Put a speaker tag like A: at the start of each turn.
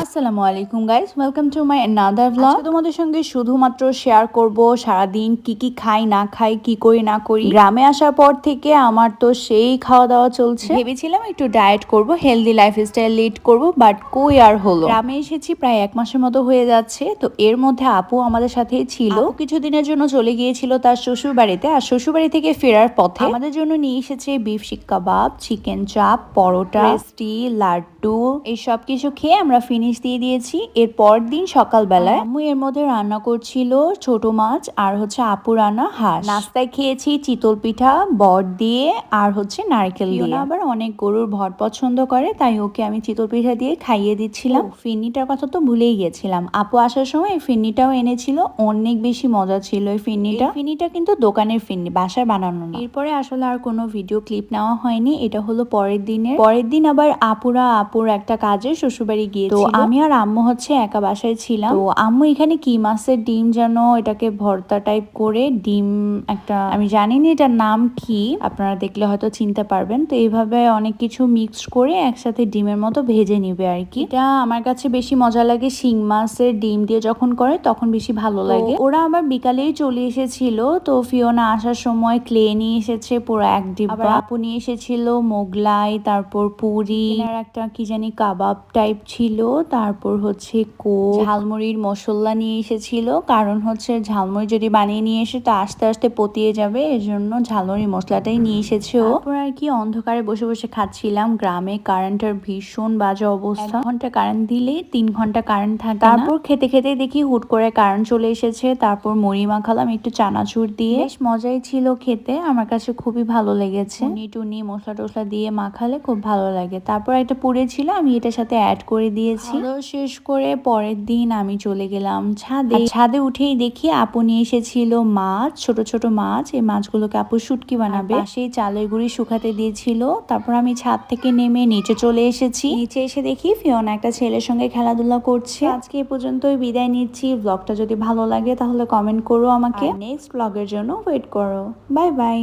A: আসসালামু আলাইকুম guys, welcome to my another blog. তোমাদের সঙ্গে শুধুমাত্র শেয়ার করব সারাদিন কি খাই না খাই, কি করি না করি। গ্রামে আসার পর থেকে আমার তো সেই খাওয়া দাওয়া চলছে। ভেবেছিলাম একটু ডায়েট করব, হেলদি লাইফস্টাইল লিড করব, বাট কই আর হলো। গ্রামে এসেছি প্রায় 1 মাসের মতো হয়ে যাচ্ছে। তো এর মধ্যে আপু আমাদের সাথেই ছিল। কিছুদিনের জন্য চলে গিয়েছিল তার শ্বশুর বাড়িতে, আর শ্বশুর বাড়ি থেকে ফেরার পথে আমাদের জন্য নিয়ে এসেছে বিফ শিক কাবাব, চিকেন চাপ, পরোটা, পেস্টি, লাড্ডু। এই সব কিছু খেয়ে আমরা ফিনিশ দিয়ে দিয়েছি। এর পর দিন সকালবেলায় আম্মু এর মধ্যে রান্না করছিল ছোট মাছ আর হচ্ছে আপু রান্না হাঁস। নাস্তায় খেয়েছি চিতল পিঠা বট দিয়ে আর হচ্ছে নারকেল দিয়ে। আবার অনেক গরুর ভট পছন্দ করে, তাই ওকে আমি চিতল পিঠা দিয়ে খাইয়ে দিচ্ছিলাম। ফিন্নিটার কথা তো ভুলেই গেছিলাম, আপু আসার সময় এই ফিন্নিটাও এনেছিল। অনেক বেশি মজা ছিল এই ফিন্নিটা। ফিন্নিটা কিন্তু দোকানের ফিন্নি, বাসায় বানানো না। এরপরে আসলে আর কোনো ভিডিও ক্লিপ নেওয়া হয়নি। এটা হলো পরের দিন আবার আপুর একটা কাজে শ্বশুরবাড়ি গিয়েছিল। তো আমি আর আম্মু হচ্ছে একা বাসায় ছিলাম। তো আম্মু এখানে কি মাছের ডিম যেন এটাকে ভর্তা টাইপ করে, ডিম একটা, আমি জানি না এটার নাম কি, আপনারা দেখলে হয়তো চিনতে পারবেন। তো এইভাবে অনেক কিছু মিক্সড করে একসাথে ডিমের মতো ভেজে নিবে আর কি। এটা আমার কাছে বেশি মজা লাগে শিং মাছের ডিম দিয়ে যখন করে, তখন বেশি ভালো লাগে। ওরা আবার বিকালেই চলে এসেছিল। তো ফিওনা আসার সময় ক্লে নিয়ে এসেছে পুরো 1 ডিব্বা। আপু নিয়ে এসেছিল মোগলাই, তারপর পুরি, আর একটা কি জানি কাবাব টাইপ ছিল, তারপর হচ্ছে ঝালমুড়ির মশলা নিয়ে এসেছিল। কারণ হচ্ছে ঝালমুড়ি যদি বানিয়ে নিয়ে এসে তো আস্তে আস্তে পতিয়ে যাবে, এর জন্য ঝালমুড়ি মশলাটাই নিয়ে এসেছে। তারপর আর কি অন্ধকারে বসে বসে খাচ্ছিলাম। গ্রামে কারেন্টের ভীষণ বাজে অবস্থা। 1 ঘন্টা কারেন্ট দিলেই 3 ঘন্টা কারেন্ট থাকে। তারপর খেতে খেতে দেখি হুট করে কারেন্ট চলে এসেছে। তারপর মুড়ি মাখালাম একটু চানাচুর দিয়ে, বেশ মজাই ছিল খেতে। আমার কাছে খুবই ভালো লেগেছে। টুনি মশলা টসলা দিয়ে মাখালে খুব ভালো লাগে। তারপর একটা পুরি ছিল, আমি এটার সাথে অ্যাড করে দিয়েছি। শেষ করে পরের দিন আমি চলে গেলাম ছাদে। ছাদে উঠেই দেখি আপু নিয়ে এসেছিল মাছ, ছোট ছোট মাছ। এই মাছগুলোকে আপু শুটকি বানাবে। সেই চালের গুঁড়ি শুকাতে দিয়েছিল। তারপর আমি ছাদ থেকে নেমে নিচে চলে এসেছি। নিচে এসে দেখি ফিওনা একটা ছেলের সঙ্গে খেলাধুলা করছে। আজকে এ পর্যন্তই বিদায় নিচ্ছি। ব্লগটা যদি ভালো লাগে তাহলে কমেন্ট করো আমাকে। নেক্সট ব্লগের জন্য ওয়েট করো। Bye bye.